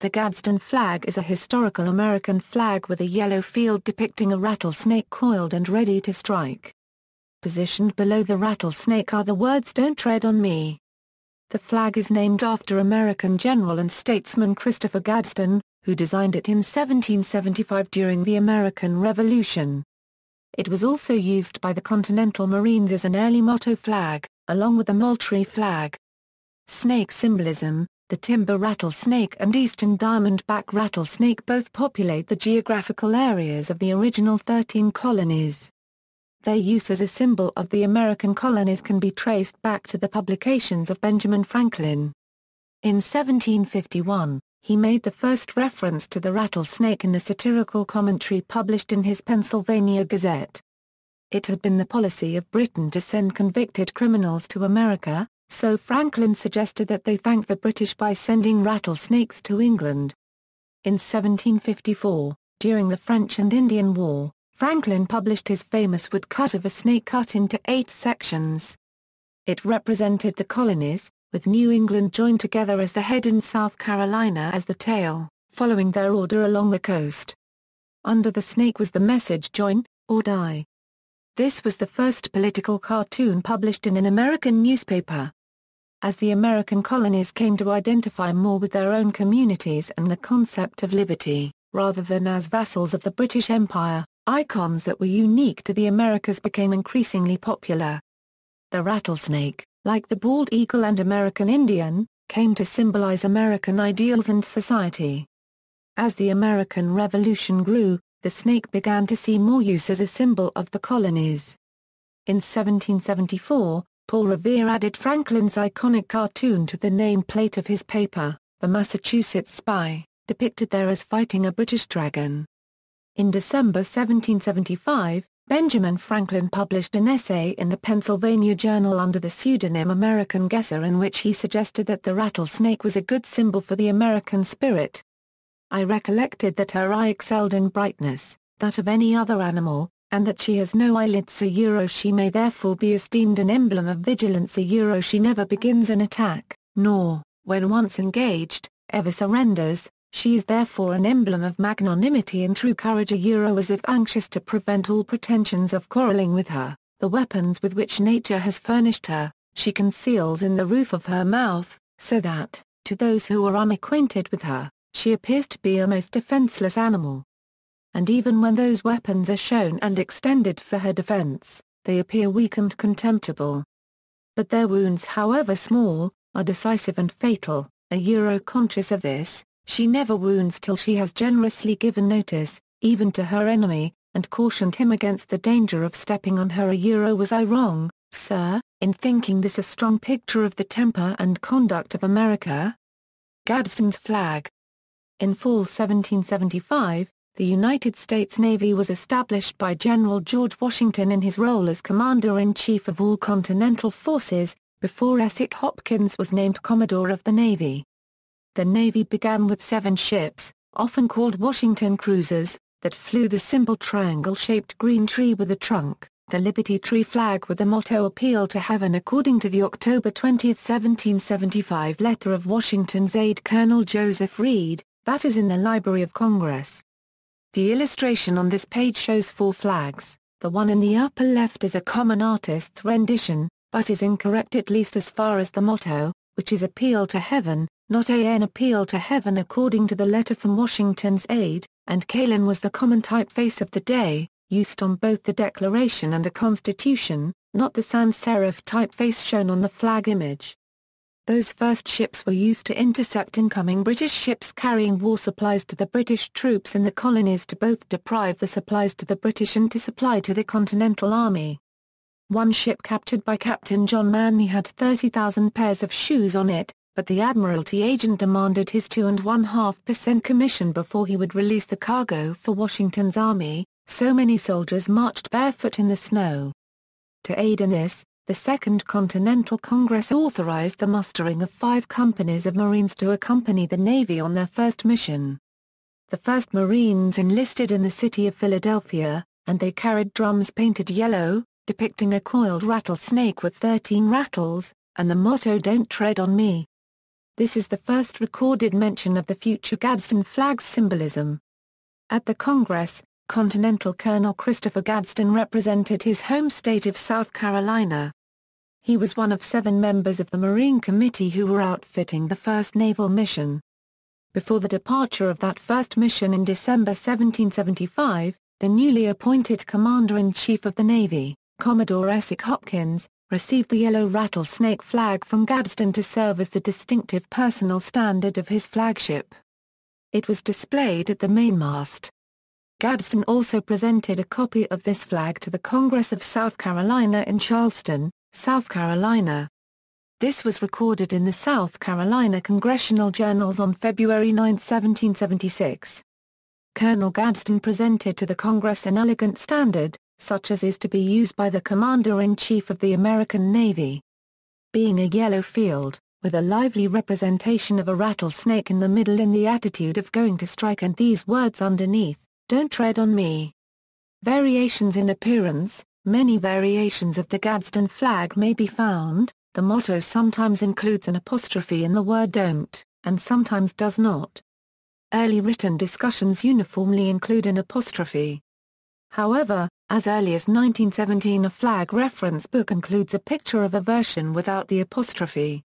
The Gadsden flag is a historical American flag with a yellow field depicting a rattlesnake coiled and ready to strike. Positioned below the rattlesnake are the words "Don't tread on me." The flag is named after American general and statesman Christopher Gadsden, who designed it in 1775 during the American Revolution. It was also used by the Continental Marines as an early motto flag, along with the Moultrie Flag. Snake symbolism. The timber rattlesnake and eastern diamondback rattlesnake both populate the geographical areas of the original 13 colonies. Their use as a symbol of the American colonies can be traced back to the publications of Benjamin Franklin. In 1751, he made the first reference to the rattlesnake in a satirical commentary published in his Pennsylvania Gazette. It had been the policy of Britain to send convicted criminals to America, so Franklin suggested that they thank the British by sending rattlesnakes to England. In 1754, during the French and Indian War, Franklin published his famous woodcut of a snake cut into 8 sections. It represented the colonies, with New England joined together as the head and South Carolina as the tail, following their order along the coast. Under the snake was the message "Join, or die." This was the first political cartoon published in an American newspaper. As the American colonies came to identify more with their own communities and the concept of liberty, rather than as vassals of the British Empire, icons that were unique to the Americas became increasingly popular. The rattlesnake, like the bald eagle and American Indian, came to symbolize American ideals and society. As the American Revolution grew, the snake began to see more use as a symbol of the colonies. In 1774, Paul Revere added Franklin's iconic cartoon to the nameplate of his paper, The Massachusetts Spy, depicted there as fighting a British dragon. In December 1775, Benjamin Franklin published an essay in the Pennsylvania Journal under the pseudonym American Guesser in which he suggested that the rattlesnake was a good symbol for the American spirit. "I recollected that her eye excelled in brightness, that of any other animal, and that she has no eyelids she may therefore be esteemed an emblem of vigilance she never begins an attack, nor, when once engaged, ever surrenders, she is therefore an emblem of magnanimity and true courage as if anxious to prevent all pretensions of quarreling with her, the weapons with which nature has furnished her, she conceals in the roof of her mouth, so that, to those who are unacquainted with her, she appears to be a most defenseless animal. And even when those weapons are shown and extended for her defense, they appear weak and contemptible. But their wounds, however small, are decisive and fatal. Conscious of this, she never wounds till she has generously given notice, even to her enemy, and cautioned him against the danger of stepping on her. Was I wrong, sir, in thinking this a strong picture of the temper and conduct of America?" Gadsden's flag. In fall 1775, the United States Navy was established by General George Washington in his role as Commander-in-Chief of all Continental Forces, before Essex Hopkins was named Commodore of the Navy. The Navy began with 7 ships, often called Washington cruisers, that flew the simple triangle-shaped green tree with a trunk, the Liberty Tree flag with the motto "Appeal to Heaven" according to the October 20, 1775 letter of Washington's aide Colonel Joseph Reed, that is in the Library of Congress. The illustration on this page shows 4 flags. The one in the upper left is a common artist's rendition, but is incorrect at least as far as the motto, which is "Appeal to Heaven," not an appeal to heaven according to the letter from Washington's aide, and Colon was the common typeface of the day, used on both the Declaration and the Constitution, not the sans serif typeface shown on the flag image. Those first ships were used to intercept incoming British ships carrying war supplies to the British troops in the colonies to both deprive the supplies to the British and to supply to the Continental Army. One ship captured by Captain John Manny had 30,000 pairs of shoes on it, but the Admiralty agent demanded his 2.5% commission before he would release the cargo for Washington's army, so many soldiers marched barefoot in the snow. To aid in this, the Second Continental Congress authorized the mustering of 5 companies of Marines to accompany the Navy on their first mission. The first Marines enlisted in the city of Philadelphia, and they carried drums painted yellow, depicting a coiled rattlesnake with 13 rattles, and the motto "Don't tread on me." This is the first recorded mention of the future Gadsden flag's symbolism. At the Congress, Continental Colonel Christopher Gadsden represented his home state of South Carolina. He was one of 7 members of the Marine Committee who were outfitting the first naval mission. Before the departure of that first mission in December 1775, the newly appointed Commander-in-Chief of the Navy, Commodore Essex Hopkins, received the yellow rattlesnake flag from Gadsden to serve as the distinctive personal standard of his flagship. It was displayed at the mainmast. Gadsden also presented a copy of this flag to the Congress of South Carolina in Charleston, South Carolina. This was recorded in the South Carolina Congressional Journals on February 9, 1776. Colonel Gadsden presented to the Congress an elegant standard, such as is to be used by the Commander-in-Chief of the American Navy. Being a yellow field, with a lively representation of a rattlesnake in the middle in the attitude of going to strike and these words underneath, "Don't tread on me." Variations in appearance. Many variations of the Gadsden flag may be found. The motto sometimes includes an apostrophe in the word don't, and sometimes does not. Early written discussions uniformly include an apostrophe. However, as early as 1917 a flag reference book includes a picture of a version without the apostrophe.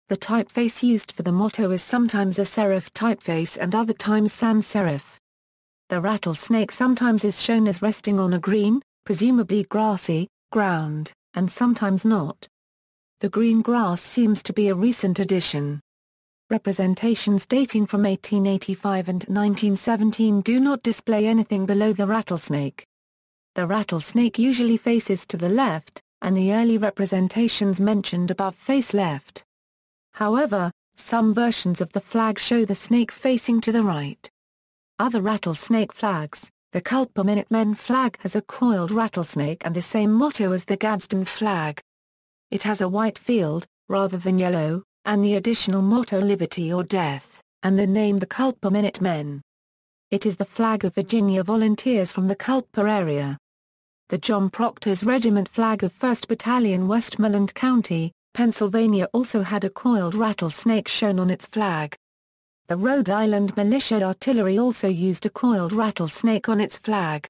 The typeface used for the motto is sometimes a serif typeface and other times sans serif. The rattlesnake sometimes is shown as resting on a green, presumably grassy, ground, and sometimes not. The green grass seems to be a recent addition. Representations dating from 1885 and 1917 do not display anything below the rattlesnake. The rattlesnake usually faces to the left, and the early representations mentioned above face left. However, some versions of the flag show the snake facing to the right. Other rattlesnake flags, the Culper Minutemen flag has a coiled rattlesnake and the same motto as the Gadsden flag. It has a white field, rather than yellow, and the additional motto Liberty or Death, and the name the Culper Minutemen. It is the flag of Virginia Volunteers from the Culper area. The John Proctor's Regiment flag of 1st Battalion Westmoreland County, Pennsylvania also had a coiled rattlesnake shown on its flag. The Rhode Island Militia Artillery also used a coiled rattlesnake on its flag.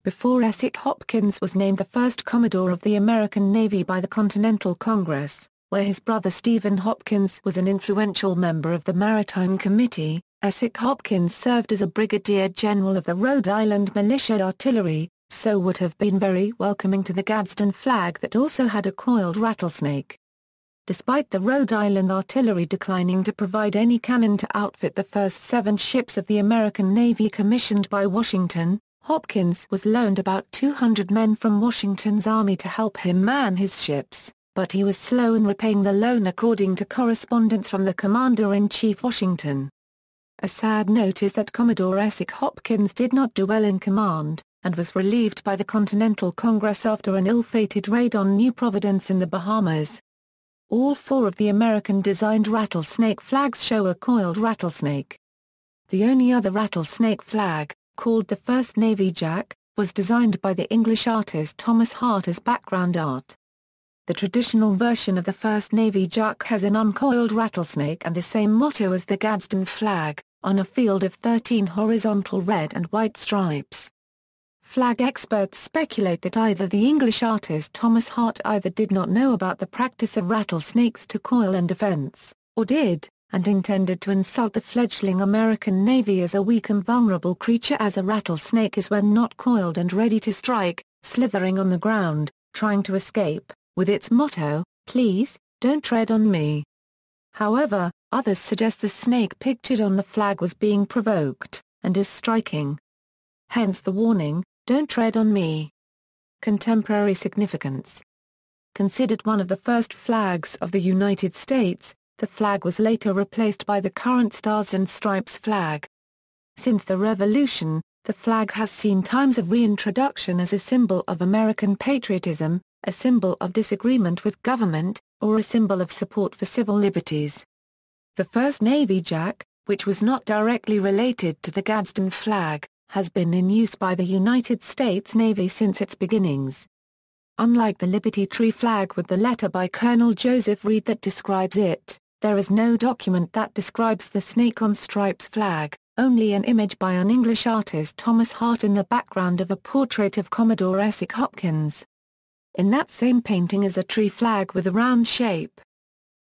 Before Essex Hopkins was named the first Commodore of the American Navy by the Continental Congress, where his brother Stephen Hopkins was an influential member of the Maritime Committee, Essex Hopkins served as a brigadier general of the Rhode Island Militia Artillery, so would have been very welcoming to the Gadsden flag that also had a coiled rattlesnake. Despite the Rhode Island Artillery declining to provide any cannon to outfit the first 7 ships of the American Navy commissioned by Washington, Hopkins was loaned about 200 men from Washington's army to help him man his ships, but he was slow in repaying the loan according to correspondence from the Commander-in-Chief Washington. A sad note is that Commodore Essex Hopkins did not do well in command, and was relieved by the Continental Congress after an ill-fated raid on New Providence in the Bahamas. All 4 of the American-designed rattlesnake flags show a coiled rattlesnake. The only other rattlesnake flag, called the First Navy Jack, was designed by the English artist Thomas Hart as background art. The traditional version of the First Navy Jack has an uncoiled rattlesnake and the same motto as the Gadsden flag, on a field of 13 horizontal red and white stripes. Flag experts speculate that either the English artist Thomas Hart either did not know about the practice of rattlesnakes to coil and defense, or did, and intended to insult the fledgling American Navy as a weak and vulnerable creature as a rattlesnake is when not coiled and ready to strike, slithering on the ground, trying to escape, with its motto, "Please, don't tread on me." However, others suggest the snake pictured on the flag was being provoked, and is striking. Hence the warning, "Don't tread on me." Contemporary significance. Considered one of the first flags of the United States, the flag was later replaced by the current Stars and Stripes flag. Since the Revolution, the flag has seen times of reintroduction as a symbol of American patriotism, a symbol of disagreement with government, or a symbol of support for civil liberties. The First Navy Jack, which was not directly related to the Gadsden flag, has been in use by the United States Navy since its beginnings. Unlike the Liberty Tree flag with the letter by Colonel Joseph Reed that describes it, There is no document that describes the Snake on Stripes flag, only an image by an English artist Thomas Hart in the background of a portrait of Commodore Essex Hopkins. In that same painting is a tree flag with a round shape.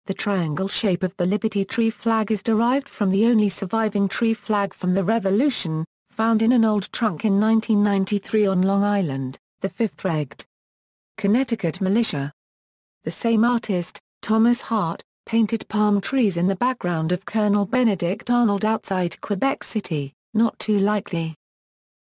The triangle shape of the Liberty Tree flag is derived from the only surviving tree flag from the Revolution, found in an old trunk in 1993 on Long Island, the 5th Regt. Connecticut Militia. The same artist, Thomas Hart, painted palm trees in the background of Colonel Benedict Arnold outside Quebec City, not too likely.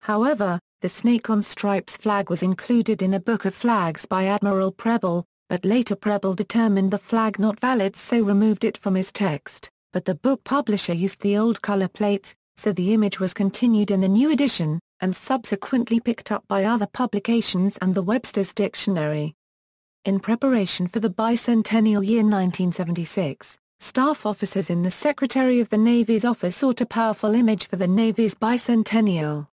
However, the Snake on Stripes flag was included in a book of flags by Admiral Preble, but later Preble determined the flag not valid so removed it from his text, but the book publisher used the old color plates, so the image was continued in the new edition, and subsequently picked up by other publications and the Webster's Dictionary. In preparation for the bicentennial year 1976, staff officers in the Secretary of the Navy's office sought a powerful image for the Navy's bicentennial.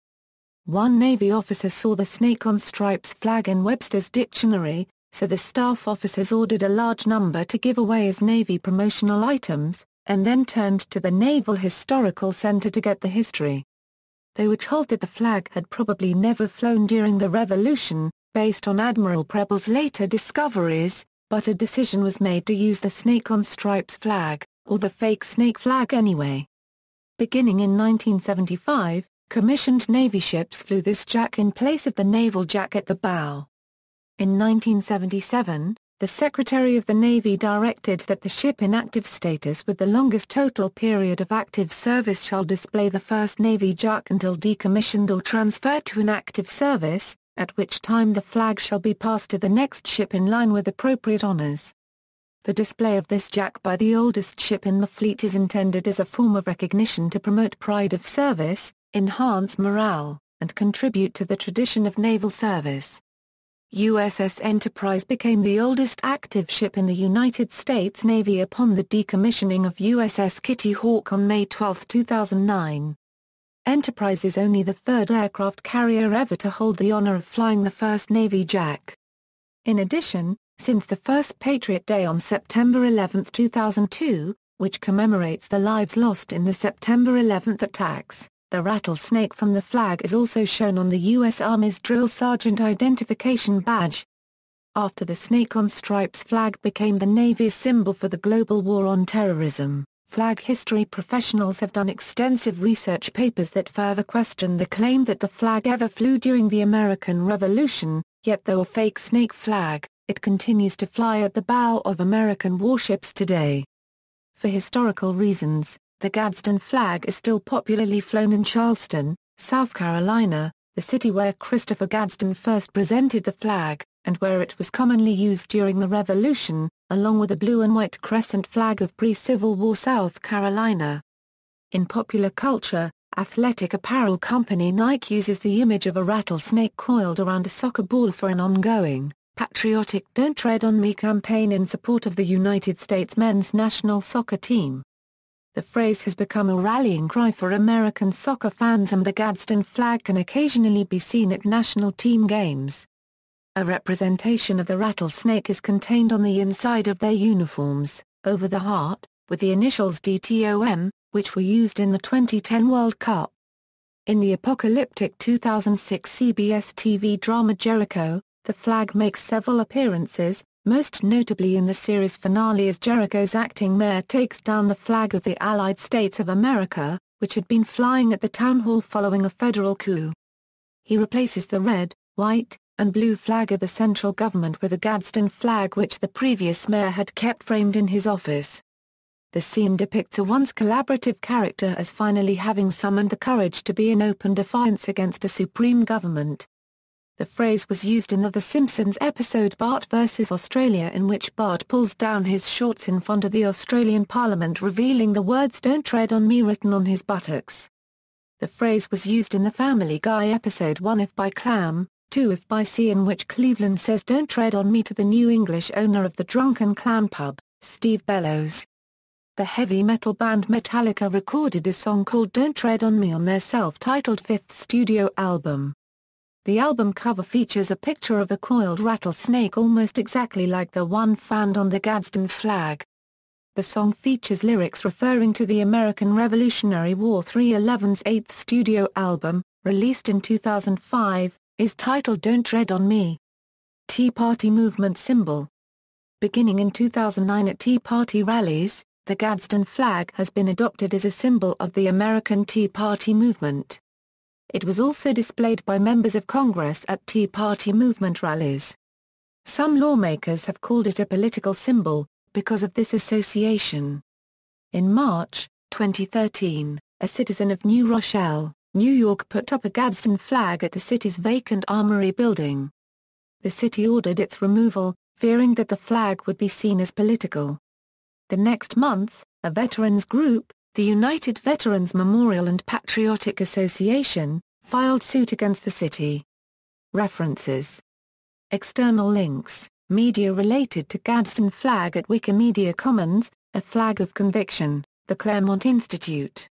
One Navy officer saw the Snake on Stripes flag in Webster's Dictionary, so the staff officers ordered a large number to give away as Navy promotional items, and then turned to the Naval Historical Center to get the history. They were told that the flag had probably never flown during the Revolution, based on Admiral Preble's later discoveries, but a decision was made to use the Snake on Stripes flag, or the fake snake flag anyway. Beginning in 1975, commissioned Navy ships flew this jack in place of the naval jack at the bow. In 1977, the Secretary of the Navy directed that the ship in active status with the longest total period of active service shall display the first Navy jack until decommissioned or transferred to inactive service, at which time the flag shall be passed to the next ship in line with appropriate honors. The display of this jack by the oldest ship in the fleet is intended as a form of recognition to promote pride of service, enhance morale, and contribute to the tradition of naval service. USS Enterprise became the oldest active ship in the United States Navy upon the decommissioning of USS Kitty Hawk on May 12, 2009. Enterprise is only the third aircraft carrier ever to hold the honor of flying the first Navy jack. In addition, since the first Patriot Day on September 11, 2002, which commemorates the lives lost in the September 11 attacks, the rattlesnake from the flag is also shown on the U.S. Army's Drill Sergeant Identification Badge. After the Snake on Stripes flag became the Navy's symbol for the global war on terrorism, flag history professionals have done extensive research papers that further question the claim that the flag ever flew during the American Revolution, yet though a fake snake flag, it continues to fly at the bow of American warships today. For historical reasons, the Gadsden flag is still popularly flown in Charleston, South Carolina, the city where Christopher Gadsden first presented the flag, and where it was commonly used during the Revolution, along with the blue and white crescent flag of pre-Civil War South Carolina. In popular culture, athletic apparel company Nike uses the image of a rattlesnake coiled around a soccer ball for an ongoing, patriotic Don't Tread on Me campaign in support of the United States men's national soccer team. The phrase has become a rallying cry for American soccer fans, and the Gadsden flag can occasionally be seen at national team games. A representation of the rattlesnake is contained on the inside of their uniforms, over the heart, with the initials DTOM, which were used in the 2010 World Cup. In the apocalyptic 2006 CBS TV drama Jericho, the flag makes several appearances, most notably in the series finale as Jericho's acting mayor takes down the flag of the Allied States of America, which had been flying at the town hall following a federal coup. He replaces the red, white, and blue flag of the central government with a Gadsden flag which the previous mayor had kept framed in his office. The scene depicts a once collaborative character as finally having summoned the courage to be in open defiance against a supreme government. The phrase was used in The Simpsons episode Bart vs. Australia, in which Bart pulls down his shorts in front of the Australian Parliament, revealing the words "Don't Tread on Me" written on his buttocks. The phrase was used in the Family Guy episode One If by Clam, Two If by Sea, in which Cleveland says "Don't tread on me" to the New English owner of the Drunken Clam pub, Steve Bellows. The heavy metal band Metallica recorded a song called "Don't Tread on Me" on their self-titled fifth studio album. The album cover features a picture of a coiled rattlesnake almost exactly like the one found on the Gadsden flag. The song features lyrics referring to the American Revolutionary War. 311's eighth studio album, released in 2005, is titled Don't Tread on Me. Tea Party movement symbol. Beginning in 2009 at Tea Party rallies, the Gadsden flag has been adopted as a symbol of the American Tea Party movement. It was also displayed by members of Congress at Tea Party movement rallies. Some lawmakers have called it a political symbol, because of this association. In March 2013, a citizen of New Rochelle, New York put up a Gadsden flag at the city's vacant Armory building. The city ordered its removal, fearing that the flag would be seen as political. The next month, a veterans group, the United Veterans Memorial and Patriotic Association, filed suit against the city. References. External links. Media related to Gadsden flag at Wikimedia Commons, A Flag of Conviction, the Claremont Institute.